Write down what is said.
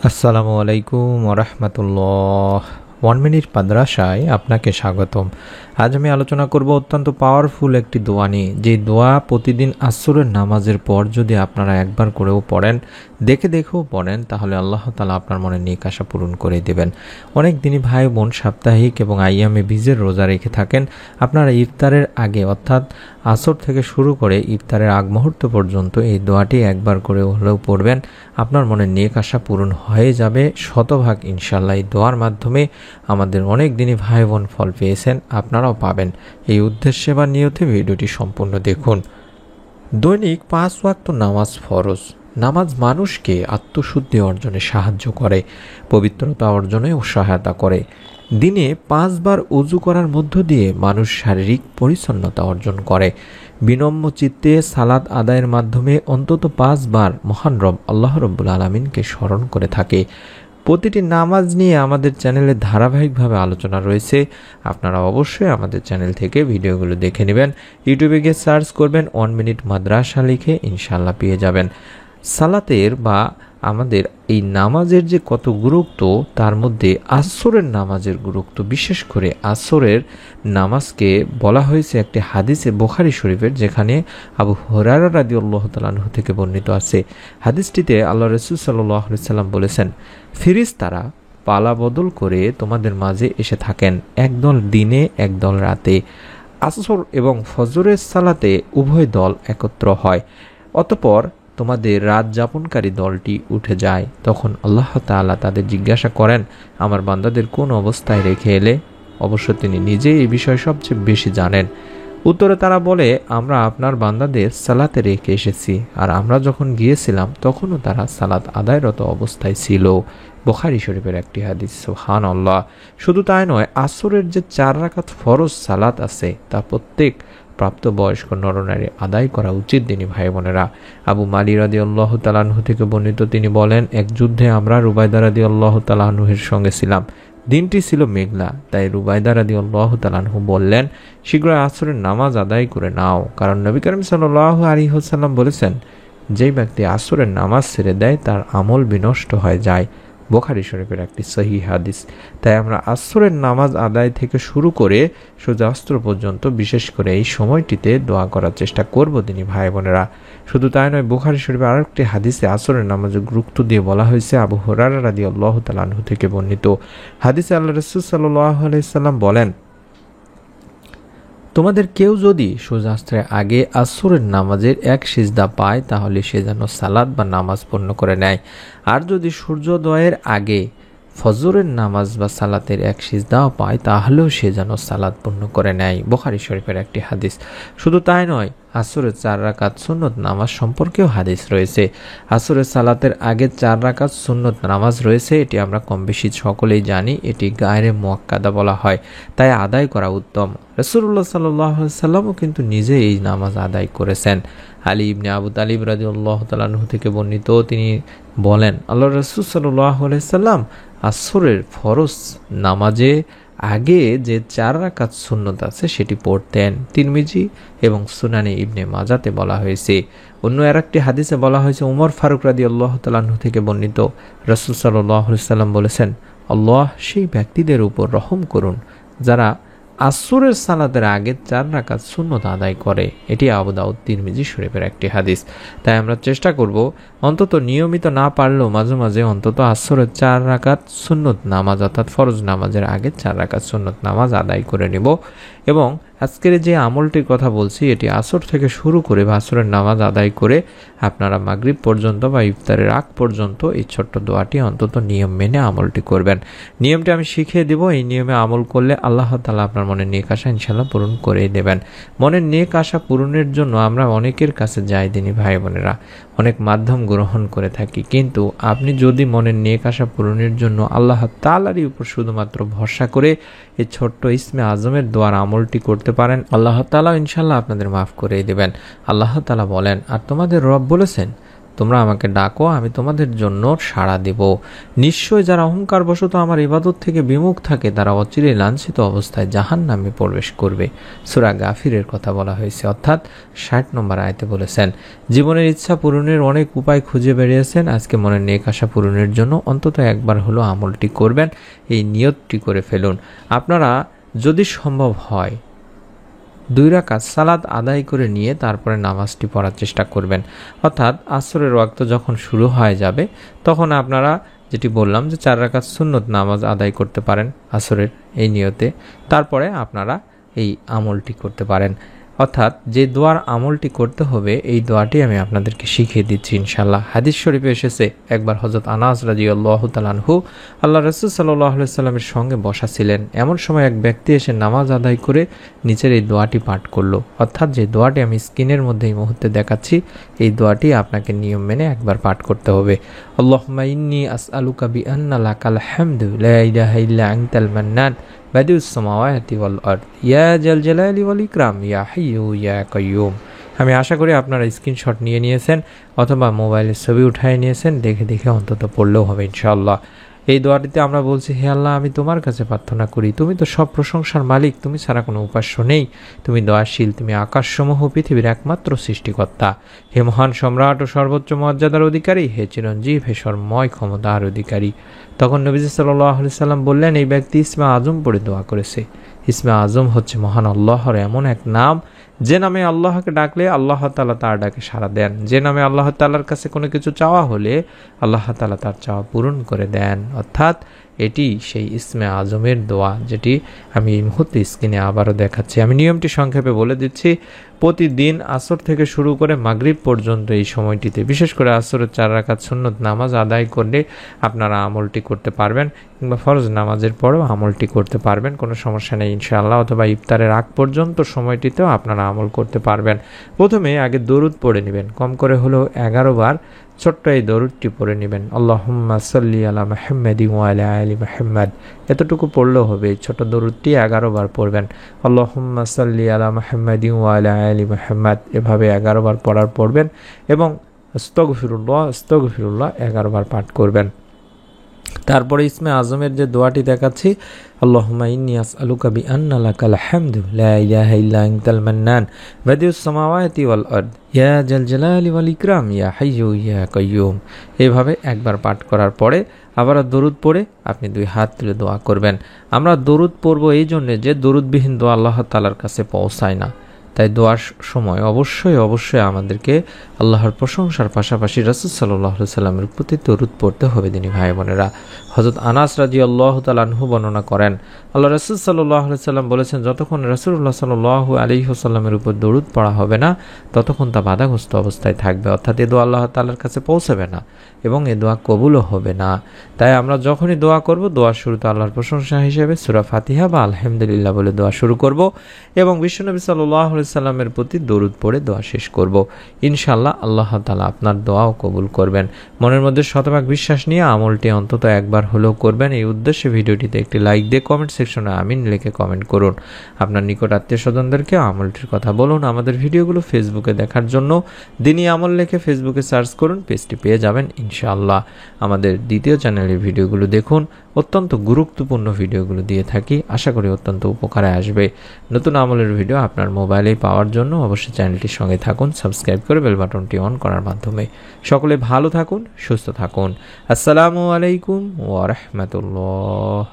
আসসালামু আলাইকুম ওরহমতুল্লাহ। 1 মিনিট মাদ্রাসায় আপনাকে স্বাগতম। আজ আমি আলোচনা করব অত্যন্ত পাওয়ারফুল একটি দোয়া নিয়ে, যে দোয়া প্রতিদিন আসরের নামাজের পর যদি আপনারা একবার করেও পড়েন, দেখেও পড়েন, তাহলে আল্লাহ তাআলা আপনার মনে নেক আশা পূরণ করে দেবেন। অনেক দিনই ভাই বোন সাপ্তাহিক এবং আইয়ামে বীজের রোজা রেখে থাকেন। আপনারা ইফতারের আগে অর্থাৎ আসর থেকে শুরু করে ইফতারের আগ মুহূর্ত পর্যন্ত এই দোয়াটি একবার করে হলেও পড়বেন। আপনার মনে নেক আশা পূরণ হয়ে যাবে শতভাগ ইনশাল্লাহ। এই দোয়ার মাধ্যমে আমাদের অনেক দিনই ভাই বোন ফল পেয়েছেন, আপনারাও পাবেন। এই উদ্দেশ্যে বা নিয়তে ভিডিওটি সম্পূর্ণ দেখুন। দৈনিক 5 ওয়াক্ত নামাজ ফরজ। নামাজ মানুষকে আত্মশুদ্ধি অর্জনে সাহায্য করে, পবিত্রতা অর্জনেও সহায়তা করে। দিনে 5 বার ওযু করার মধ্য দিয়ে মানুষ শারীরিক পরিচ্ছন্নতা অর্জন করে। বিনম্র চিত্তে সালাত আদায়ের মাধ্যমে অন্তত 5 বার মহান রব আল্লাহ রব্বুল আলামিনকে স্মরণ করে থাকে। প্রতিটি নামাজ নিয়ে আমাদের চ্যানেলে ধারাবাহিকভাবে আলোচনা রয়েছে। আপনারা অবশ্যই আমাদের চ্যানেল থেকে ভিডিওগুলো দেখে নেবেন। ইউটিউবে গিয়ে সার্চ করবেন 1 মিনিট মাদ্রাসা লিখে, ইনশাল্লাহ পেয়ে যাবেন। সালাতের বা আমাদের এই নামাজের যে কত গুরুত্ব, তার মধ্যে আসরের নামাজের গুরুত্ব, বিশেষ করে আসরের নামাজকে বলা হয়েছে একটি হাদিসে বুখারী শরীফের, যেখানে আবু হুরায়রা রাদিয়াল্লাহু তাআলা আনহু থেকে বর্ণিত আছে। হাদিসটিতে আল্লাহ রাসূল সাল্লাল্লাহু আলাইহি সাল্লাম বলেছেন, ফেরেশতারা পালা বদল করে তোমাদের মাঝে এসে থাকেন, একদল দিনে একদল রাতে। আসর এবং ফজরের সালাতে উভয় দল একত্র হয়। অতঃপর তোমাদের রাত যাপনকারী দলটি উঠে যায়। তখন আল্লাহ তাআলা তাদের জিজ্ঞাসা করেন, আমার বান্দাদের কোন অবস্থায় রেখে এলে? অবশ্য তিনি নিজেই এই বিষয়ে সবচেয়ে বেশি জানেন। উত্তরে তারা বলে, আমরা আপনার বান্দাদের সালাতে রেখে এসেছি, আর আমরা যখন গিয়েছিলাম তখনও তারা সালাত আদায়রত অবস্থায় ছিল। বুখারী শরীফের একটি হাদিস। সুবহানাল্লাহ। শুধু তাই নয়, আসরের যে 4 রাকাত ফরজ সালাত আছে, তা প্রত্যেক প্রাপ্তবয়স্ক নরনারী আদায় করা উচিত। দিনী ভাই বোনেরা, আবু মালি রাদিয়াল্লাহু তাআলা আনহু থেকে বর্ণিত, তিনি বলেন, এক যুদ্ধে আমরা রুবাইদা রাদিয়াল্লাহু তাআলা আনহুর সঙ্গে ছিলাম। দিনটি ছিল মেঘলা, তাই রুবাইদা রাদিয়াল্লাহু তাআলা আনহু বললেন, শীঘ্রই আসরের নামাজ আদায় করে নাও, কারণ নবী করিম সাল্লাল্লাহু আলাইহি ওয়াসাল্লাম বলেছেন, যেই ব্যক্তি আসরের নামাজ ছেড়ে দেয় তার আমল বিনষ্ট হয়ে যায়। বুখারী শরীফের একটি সহিহ হাদিস। তাই আমরা আসরের নামাজ আদায় থেকে শুরু করে সূর্যাস্ত পর্যন্ত, বিশেষ করে এই সময়টিতে দোয়া করার চেষ্টা করব দিনী ভাই বোনেরা। শুধু তাই নয়, বুখারী শরীফের আরেকটি হাদিসে আসরের নামাজের গুরুত্ব দিয়ে বলা হয়েছে। আবু হুরায়রা রাদিয়াল্লাহু তাআলা আনহু থেকে বর্ণিত হাদিসে আল্লাহ রাসূল সাল্লাল্লাহু আলাইহি সাল্লাম বলেন, তোমাদের কেউ যদি সূর্যাস্তের আগে আসরের নামাজের এক সিজদা পায়, তাহলে সে যেন সালাত বা নামাজ পূর্ণ করে নেয়। আর যদি সূর্যোদয়ের আগে ফজরের নামাজ বা সালাতের এক সিজদাও পায়, তাহলেও সে যেন সালাত পূর্ণ করে নেয়। বুখারী শরীফের একটি হাদিস। শুধু তাই নয়, আসরের 4 রাকাত সুন্নত নামাজ সম্পর্কেও হাদিস রয়েছে। আসরের সালাতের আগে 4 রাকাত সুন্নত নামাজ রয়েছে, এটি আমরা কম বেশি সকলেই জানি। এটি গায়রে মুআক্কাদা বলা হয়, তাই আদায় করা উত্তম। রাসূলুল্লাহ সাল্লাল্লাহু আলাইহি সাল্লামও কিন্তু নিজে এই নামাজ আদায় করেছেন। আলী ইবনে আবু তালিব রাদিয়াল্লাহু তাআলা আনহু থেকে বর্ণিত, তিনি বলেন, আল্লাহ রাসূল সাল্লাল্লাহু আলাইহি সাল্লাম আসরের ফরজ নামাজে আগে যে 4 রাকাত সুন্নত আছে সেটি পড়তেন। তিরমিজি এবং সুনানে ইবনে মাজাতে বলা হয়েছে। অন্য আরেকটি হাদিসে বলা হয়েছে, উমর ফারুক রাদিয়াল্লাহু তাআলা আনহু থেকে বর্ণিত, রাসূল সাল্লাল্লাহু আলাইহি সাল্লাম বলেছেন, আল্লাহ সেই ব্যক্তিদের উপর রহম করুন যারা আসরের সালাতের আগে 4 রাকাত সুন্নত আদায় করে। এটি আবু দাউদ তিরমিজি শরীফের একটি হাদিস। তাই আমরা চেষ্টা করব, অন্তত নিয়মিত না পারলেও মাঝে মাঝে অন্তত আসরের 4 রাকাত সুন্নত নামাজ, অর্থাৎ ফরজ নামাজের আগে 4 রাকাত সুন্নত নামাজ আদায় করে নেব। এবং আজকের যে আমলটির কথা বলছি, এটি আসর থেকে শুরু করে বা আসরের নামাজ আদায় করে আপনারা মাগরিব পর্যন্ত বা ইফতারের আগ পর্যন্ত এই ছোট্ট দোয়াটি অন্তত নিয়ম মেনে আমলটি করবেন। নিয়মটি আমি শিখিয়ে দেব। এই নিয়মে আমল করলে আল্লাহ তাআলা আপনার মনের নেক আশা ইনশাআল্লাহ পূরণ করে দেবেন। মনের নেক আশা পূরণের জন্য আমরা অনেকের কাছে যাই দিনী ভাই বোনেরা, অনেক মাধ্যম গ্রহণ করে থাকি, কিন্তু আপনি যদি মনের নেক আশা পূরণের জন্য আল্লাহ তাআলারই উপর শুধুমাত্র ভরসা করে এই ছোট্ট ইসমে আজমের দোয়ার আমলটি করতে পারেন, আল্লাহ তাআলা ইনশাআল্লাহ আপনাদের মাফ করে দেবেন। আল্লাহ তাআলা বলেন, আর তোমাদের রব বলেছেন, তোমরা আমাকে ডাকো, আমি তোমাদের জন্য সাড়া দেব। নিশ্চয় যারা অহংকারবশত আমার ইবাদত থেকে বিমুখ থাকে তারা অচিরে লাঞ্ছিত অবস্থায় জাহান্নামে প্রবেশ করবে। সূরা গাফিরের কথা বলা হয়েছে, অর্থাৎ 60 নম্বর আয়াতে বলেছেন, জীবনের ইচ্ছা পূরণের অনেক উপায় খুঁজে বেরিয়েছেন। আজকে মনের নেক আশা পূরণের জন্য অন্তত একবার হলো আমলটি করবেন, এই নিয়তটি করে ফেলুন। আপনারা যদি সম্ভব হয় 2 রাকাত সালাত আদায় করে নিয়ে তারপরে নামাজটি পড়ার চেষ্টা করবেন। অর্থাৎ আসরের ওয়াক্ত যখন শুরু হয়ে যাবে তখন আপনারা যেটি বললাম যে 4 রাকাত সুন্নত নামাজ আদায় করতে পারেন আসরের এই নিয়তে, তারপরে আপনারা এই আমলটি করতে পারেন। অর্থাৎ যে দোয়ার আমলটি করতে হবে এই দোয়াটি আমি আপনাদেরকে শিখিয়ে দিচ্ছি ইনশাআল্লাহ। হাদিস শরীফে এসেছে, একবার হযরত আনাস রাদিয়াল্লাহু তাআলা আনহু আল্লাহ রাসূল সাল্লাল্লাহু আলাইহি সাল্লামের সঙ্গে বসা ছিলেন। এমন সময় এক ব্যক্তি এসে নামাজ আদায় করে নিচের এই দোয়াটি পাঠ করলো। অর্থাৎ যে দোয়াটি আমি স্ক্রিনের মধ্যে এই মুহূর্তে দেখাচ্ছি, এই দোয়াটি আপনাকে নিয়ম মেনে একবার পাঠ করতে হবে। আল্লাহুম্মা ইন্নী আসআলুকা বিআন্না লাকাল হামদু লা ইলাহা ইল্লা আনতাল মান্নান বাদিউস সামাওয়াতি ওয়াল আরদ ইয়া জাল জালালি ওয়াল ইকরাম ইয়া হাইয়্যু ইয়া কাইয়্যুম। আমি আশা করি আপনারা স্ক্রিনশট নিয়ে নিয়েছেন অথবা মোবাইলের ছবি উঠায় নিয়েছেন, দেখে দেখে অন্তত পড়লেও হবে ইনশাআল্লাহ। এই দোয়াটিতে আমরা বলছি, হে আল্লাহ, আমি তোমার কাছে প্রার্থনা করি, তুমি তো সব প্রশংসার মালিক, তুমি ছাড়া কোনো উপাস্য নেই, তুমি দয়াশীল, তুমি আকাশসমূহ পৃথিবীর একমাত্র সৃষ্টিকর্তা। হে মহান সম্রাট ও সর্বোচ্চ মর্যাদার অধিকারী, হে চিরঞ্জীব, হে সর্বময় ক্ষমতার অধিকারী। তখন নবীজি সাল্লাল্লাহু আলাইহি সাল্লাম বললেন, এই ব্যক্তি ইসমে আজম পড়ে দোয়া করেছে। ইসমে আজম হচ্ছে মহান আল্লাহর এমন এক নাম যে নামে আল্লাহকে ডাকলে আল্লাহ তাআলা তার ডাকে সাড়া দেন, যে নামে আল্লাহ তাআলার কাছে কোনো কিছু চাওয়া হলে আল্লাহ তাআলা তার চাওয়া পূরণ করে দেন। অর্থাৎ এটি সেই ইসমে আজমের দোয়া, যেটি আমি এই মুহূর্তে স্ক্রিনে আবারও দেখাচ্ছি। আমি নিয়মটি সংক্ষেপে বলে দিচ্ছি। প্রতিদিন আসর থেকে শুরু করে মাগরিব পর্যন্ত এই সময়টিতে, বিশেষ করে আসরের 4 রাকাত সুন্নত নামাজ আদায় করলে আপনারা আমলটি করতে পারবেন, কিংবা ফরজ নামাজের পরেও আমলটি করতে পারবেন, কোনো সমস্যা নেই ইনশাআল্লাহ। অথবা ইফতারের আগ পর্যন্ত সময়টিতেও আপনারা আমল করতে পারবেন। প্রথমে আগে দরুদ পড়ে নেবেন, কম করে হলেও 11 বার ছোট্ট এই দরুদটি পড়ে নেবেন, আল্লাহুম্মা সাল্লি আলা মুহাম্মাদিন ওয়া আলা আলি মুহাম্মাদ। এতটুকু পড়লেও হবে। এই ছোট দরুদটি 11 বার পড়বেন, আল্লাহুম্মা সাল্লি আলা মুহাম্মাদিন ওয়া আলা আলি মুহাম্মাদ। এভাবে 11 বার পড়বেন এবং আস্তাগফিরুল্লাহ আস্তাগফিরুল্লাহ 11 বার পাঠ করবেন। তারপরে ইসমে আজমের যে দোয়াটি দেখাচ্ছি, আল্লাহুম্মা ইন্নী আসআলুকা বিআন্না লাকাল হামদু লা ইলাহা ইল্লা আনতাল মান্নান বাদিউস সামাওয়াতি ওয়াল আরদ ইয়া জাল জালালি ওয়াল ইকরাম ইয়া হাইয়্যু ইয়া কাইয়্যুম। এভাবে একবার পাঠ করার পরে আবার দরুদ পড়ে আপনি 2 হাত তুলে দোয়া করবেন। আমরা দরুদ পড়ব এই জন্য যে দরুদবিহীন দোয়া আল্লাহ তাআলার কাছে পৌঁছায় না। তাই দোয়ার সময় অবশ্যই আমাদেরকে আল্লাহর প্রশংসার পাশাপাশি রাসূল সাল্লাল্লাহু আলাইহি সাল্লামের প্রতি দরুদ পড়তে হবে। দিনী ভাই বোনেরা, হযরত আনাস রাদিয়াল্লাহু তাআলা আনহু বর্ণনা করেন, আল্লাহ রাসূল সাল্লাল্লাহু আলাইহি সাল্লাম বলেছেন, যতক্ষণ রাসূলুল্লাহ সাল্লাল্লাহু আলাইহি ওয়াসাল্লামের উপর দরুদ পড়া হবে না ততক্ষণ তা বাধাগ্রস্ত অবস্থায় থাকবে, অর্থাৎ এই দোয়া আল্লাহ তাআলার কাছে পৌঁছাবে না এবং এই দোয়া কবুলও হবে না। তাই আমরা যখনই দোয়া করব, দোয়ার শুরুতে আল্লাহর প্রশংসা হিসেবে সূরা ফাতিহা বা আলহামদুলিল্লাহ বলে দোয়া শুরু করব এবং বিশ্বনবী সাল্লাল্লাহু আলাইহি সাল্লামের প্রতি দরুদ পড়ে দোয়া শেষ করব। ইনশাআল্লাহ আল্লাহ তাআলা আপনার দোয়াও কবুল করবেন। মনের মধ্যে শতভাগ বিশ্বাস নিয়ে আমলটি অন্তত একবার হলেও করবেন। এই উদ্দেশ্যে ভিডিওটিতে একটি লাইক দিয়ে কমেন্ট সেকশনে আমিন লিখে কমেন্ট করুন। আপনার নিকট আত্মীয় স্বজনদেরকে আমলটির কথা বলুন। আমাদের ভিডিওগুলো ফেসবুকে দেখার জন্য দিনী আমল লিখে ফেসবুকে সার্চ করুন, পেজটি পেয়ে যাবেন ইনশাআল্লাহ। আমাদের দ্বিতীয় চ্যানেলের ভিডিওগুলো দেখুন, অত্যন্ত গুরুত্বপূর্ণ ভিডিওগুলো দিয়ে থাকি, আশা করি অত্যন্ত উপকারে আসবে। নতুন আমলের ভিডিও আপনার মোবাইলে পাওয়ার জন্য অবশ্যই চ্যানেলটির সঙ্গে থাকুন, সাবস্ক্রাইব করে বেল বাটনটি অন করার মাধ্যমে। সকলে ভালো থাকুন, সুস্থ থাকুন। আসসালামু আলাইকুম ওয়া রাহমাতুল্লাহ।